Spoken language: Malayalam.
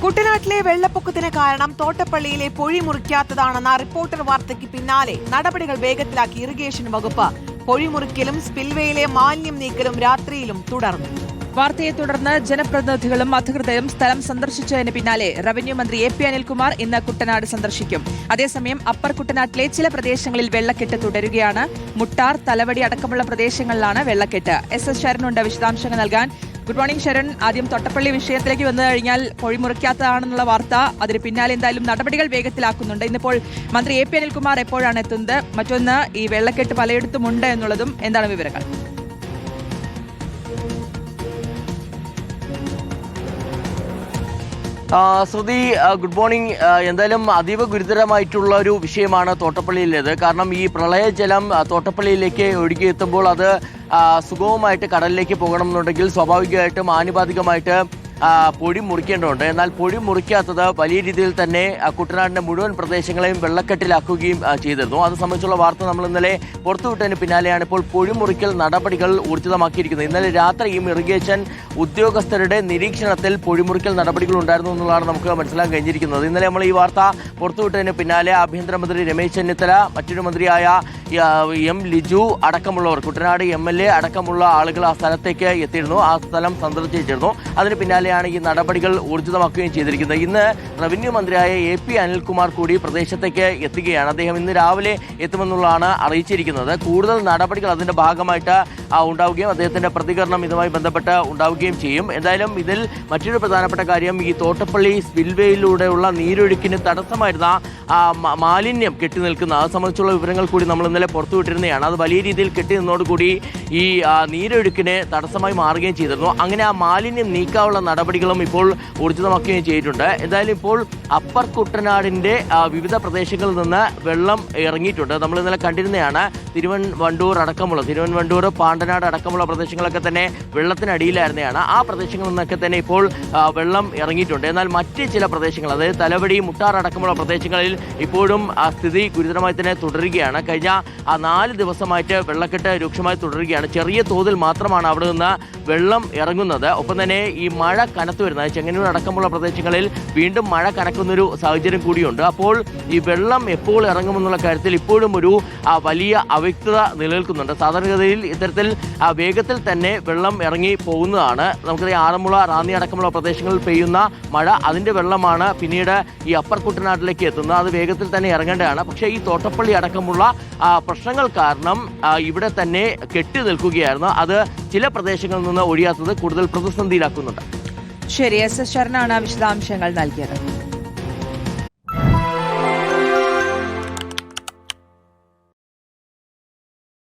കുട്ടനാട്ടിലെ വെള്ളപ്പൊക്കത്തിന് കാരണം തോട്ടപ്പള്ളിയിലെ പൊഴി മുറിക്കാത്തതാണെന്ന റിപ്പോർട്ടർ വാർത്തയ്ക്ക് പിന്നാലെ നടപടികൾ വേഗത്തിലാക്കി ഇറിഗേഷൻ വകുപ്പ്. പൊഴി മുറിക്കലും സ്പിൽവേയിലെ മാലിന്യം നീക്കലും രാത്രിയിലും തുടർന്നു. വാർത്തയെ തുടർന്ന് ജനപ്രതിനിധികളും അധികൃതരും സ്ഥലം സന്ദർശിച്ചതിന് പിന്നാലെ റവന്യൂ മന്ത്രി എ പി അനിൽകുമാർ ഇന്ന് കുട്ടനാട് സന്ദർശിക്കും. അതേസമയം അപ്പർ കുട്ടനാട്ടിലെ ചില പ്രദേശങ്ങളിൽ വെള്ളക്കെട്ട് തുടരുകയാണ്. മുട്ടാർ, തലവടി അടക്കമുള്ള പ്രദേശങ്ങളിലാണ് വെള്ളക്കെട്ട്. എസ് ശരനുണ്ട് വിശദാംശങ്ങൾ നൽകാൻ. Good morning Sharan. ആദ്യം തൊട്ടപ്പള്ളി വിഷയത്തിലേക്ക് വന്നു കഴിഞ്ഞാൽ പൊഴി മുറിക്കാത്തതാണെന്നുള്ള വാർത്ത, അതിന് പിന്നാലെ എന്തായാലും നടപടികൾ വേഗത്തിലാക്കുന്നുണ്ട്. ഇന്നിപ്പോൾ മന്ത്രി എ പി അനിൽകുമാർ എപ്പോഴാണ് എത്തുന്നത്? മറ്റൊന്ന്, ഈ വെള്ളക്കെട്ട് പലയിടത്തുമുണ്ട് എന്നുള്ളതും എന്താണ് വിവരങ്ങൾ? ശ്രുതി, ഗുഡ് മോർണിംഗ്. എന്തായാലും അതീവ ഗുരുതരമായിട്ടുള്ള ഒരു വിഷയമാണ് തോട്ടപ്പള്ളിയിലേത്. കാരണം ഈ പ്രളയജലം തോട്ടപ്പള്ളിയിലേക്ക് ഒഴുകിയെത്തുമ്പോൾ അത് സുഗമമായിട്ട് കടലിലേക്ക് പോകണം എന്നുണ്ടെങ്കിൽ സ്വാഭാവികമായിട്ടും ആനുപാതികമായിട്ട് പൊഴി മുറിക്കേണ്ടതുണ്ട്. എന്നാൽ പൊഴി മുറിക്കാത്തത് വലിയ രീതിയിൽ തന്നെ കുട്ടനാടിന്റെ മുഴുവൻ പ്രദേശങ്ങളെയും വെള്ളക്കെട്ടിലാക്കുകയും ചെയ്തിരുന്നു. അത് സംബന്ധിച്ചുള്ള വാർത്ത നമ്മൾ ഇന്നലെ പുറത്തുവിട്ടതിന് പിന്നാലെയാണ് ഇപ്പോൾ പൊഴി മുറിക്കൽ നടപടികൾ ഊർജിതമാക്കിയിരിക്കുന്നത്. ഇന്നലെ രാത്രിയും ഇറിഗേഷൻ ഉദ്യോഗസ്ഥരുടെ നിരീക്ഷണത്തിൽ പൊഴിമുറിക്കൽ നടപടികൾ ഉണ്ടായിരുന്നു എന്നുള്ളതാണ് നമുക്ക് മനസ്സിലാക്കാൻ കഴിഞ്ഞിരിക്കുന്നത്. ഇന്നലെ നമ്മൾ ഈ വാർത്ത പുറത്തുവിട്ടതിന് പിന്നാലെ ആഭ്യന്തരമന്ത്രി രമേശ് ചെന്നിത്തല, മറ്റൊരു മന്ത്രിയായ എം ലിജു അടക്കമുള്ളവർ, കുട്ടനാട് MLA അടക്കമുള്ള ആളുകൾ ആ സ്ഥലത്തേക്ക് എത്തിയിരുന്നു. ആ സ്ഥലം സന്ദർശിച്ചിരുന്നു. അതിന് പിന്നാലെയാണ് ഈ നടപടികൾ ഊർജിതമാക്കുകയും ചെയ്തിരിക്കുന്നത്. ഇന്ന് റവന്യൂ മന്ത്രിയായ എ പി അനിൽകുമാർ കൂടി പ്രദേശത്തേക്ക് എത്തുകയാണ്. അദ്ദേഹം ഇന്ന് രാവിലെ എത്തുമെന്നുള്ളതാണ് അറിയിച്ചിരിക്കുന്നത്. കൂടുതൽ നടപടികൾ അതിന്റെ ഭാഗമായിട്ട് ഉണ്ടാവുകയും അദ്ദേഹത്തിന്റെ പ്രതികരണം ഇതുമായി ബന്ധപ്പെട്ട് ഉണ്ടാവുകയും ചെയ്യും. എന്തായാലും ഇതിൽ മറ്റൊരു പ്രധാനപ്പെട്ട കാര്യം, ഈ തോട്ടപ്പള്ളി സ്പിൽവേയിലൂടെയുള്ള നീരൊഴുക്കിന് തടസ്സമായിരുന്ന മാലിന്യം കെട്ടി നിൽക്കുന്ന അത് സംബന്ധിച്ചുള്ള വിവരങ്ങൾ കൂടി നമ്മൾ ഇന്നലെ പുറത്തുവിട്ടിരുന്നതാണ്. അത് വലിയ രീതിയിൽ കെട്ടി നിന്നതോടുകൂടി ഈ നീരൊഴുക്കിന് തടസ്സമായി മാറുകയും ചെയ്തിരുന്നു. അങ്ങനെ ആ മാലിന്യം നീക്കാനുള്ള നടപടികളും ഇപ്പോൾ ഊർജിതമാക്കുകയും ചെയ്തിട്ടുണ്ട്. എന്തായാലും ഇപ്പോൾ അപ്പർ കുട്ടനാടിന്റെ വിവിധ പ്രദേശങ്ങളിൽ നിന്ന് വെള്ളം ഇറങ്ങിയിട്ടുണ്ട്. നമ്മൾ ഇന്നലെ കണ്ടിരുന്നതാണ്. തിരുവൻവണ്ടൂർ, പാണ്ടനാട് അടക്കമുള്ള പ്രദേശങ്ങളൊക്കെ തന്നെ വെള്ളത്തിനടിയിലായിരുന്നതാണ്. ആ പ്രദേശങ്ങളിൽ നിന്നൊക്കെ തന്നെ ഇപ്പോൾ വെള്ളം ഇറങ്ങിയിട്ടുണ്ട്. എന്നാൽ മറ്റ് ചില പ്രദേശങ്ങൾ, അതായത് തലവടി, മുട്ടാർ അടക്കമുള്ള പ്രദേശങ്ങളിൽ ഇപ്പോഴും സ്ഥിതി ഗുരുതരമായി തന്നെ തുടരുകയാണ്. കഴിഞ്ഞ 4 ദിവസമായിട്ട് വെള്ളക്കെട്ട് രൂക്ഷമായി തുടരുകയാണ്. ചെറിയ തോതിൽ മാത്രമാണ് അവിടെ നിന്ന് വെള്ളം ഇറങ്ങുന്നത്. ഒപ്പം തന്നെ ഈ മഴ കനത്തു വരുന്നത് ചെങ്ങന്നൂർ അടക്കമുള്ള പ്രദേശങ്ങളിൽ വീണ്ടും മഴ കനക്കുന്നൊരു സാഹചര്യം കൂടിയുണ്ട്. അപ്പോൾ ഈ വെള്ളം എപ്പോൾ ഇറങ്ങുമെന്നുള്ള കാര്യത്തിൽ ഇപ്പോഴും ഒരു വലിയ അവ്യക്തത നിലനിൽക്കുന്നുണ്ട്. സാധാരണഗതിയിൽ ഇത്തരത്തിൽ വേഗത്തിൽ തന്നെ വെള്ളം ഇറങ്ങി പോകുന്നതാണ്. നമുക്കറിയാം, ആറന്മുള, റാന്നി അടക്കമുള്ള പ്രദേശങ്ങളിൽ പെയ്യുന്ന മഴ, അതിന്റെ വെള്ളമാണ് പിന്നീട് ഈ അപ്പർ കുട്ടനാട്ടിലേക്ക് എത്തുന്നത്. അത് വേഗത്തിൽ തന്നെ ഇറങ്ങേണ്ടതാണ്. പക്ഷേ ഈ തോട്ടപ്പള്ളി അടക്കമുള്ള പ്രശ്നങ്ങൾ കാരണം ഇവിടെ തന്നെ കെട്ടി നിൽക്കുകയായിരുന്നു. അത് ചില പ്രദേശങ്ങളിൽ നിന്ന് ഒഴിയാത്തത് കൂടുതൽ പ്രതിസന്ധിയിലാക്കുന്നുണ്ട്. ശരി, എസ് ശരണാണ് വിശദാംശങ്ങൾ നൽകിയത്.